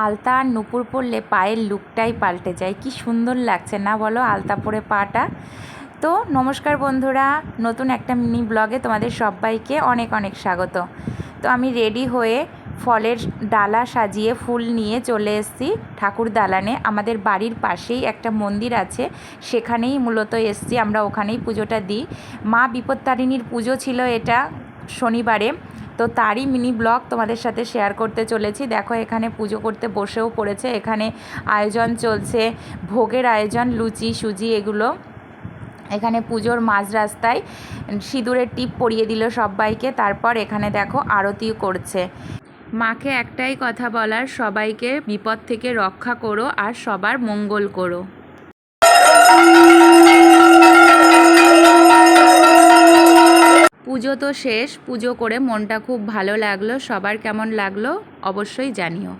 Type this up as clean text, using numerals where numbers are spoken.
আলতা আর নুপুর পরলে পায়ের লুকটাই পাল্টে যায়। কি সুন্দর লাগছে না বলো আলতা পরে পাটা। তো নমস্কার বন্ধুরা, নতুন একটা মিনি ব্লগে তোমাদের সবাইকে অনেক অনেক স্বাগত। তো আমি রেডি হয়ে ফলের ডালা সাজিয়ে ফুল নিয়ে চলে এসেছি ঠাকুর দালানে। আমাদের বাড়ির পাশেই একটা মন্দির আছে, সেখানেই মূলত এসেছি আমরা, ওখানেই পুজোটা দিই। মা বিপত্তারিণীর পুজো ছিল এটা শনিবারে, তো তারই মিনি ব্লগ তোমাদের সাথে শেয়ার করতে চলেছি। দেখো এখানে পুজো করতে বসেও পড়েছে, এখানে আয়োজন চলছে, ভোগের আয়োজন, লুচি সুজি এগুলো। এখানে পুজোর মাঝ রাস্তায় সিঁদুরের টিপ পরিয়ে দিল সবাইকে, তারপর এখানে দেখো আরতিও করছে। মাকে একটাই কথা বলার, সবাইকে বিপদ থেকে রক্ষা করো আর সবার মঙ্গল করো। পুজো তো শেষ, পুজো করে মনটা খুব ভালো লাগলো। সবার কেমন লাগলো অবশ্যই জানিও।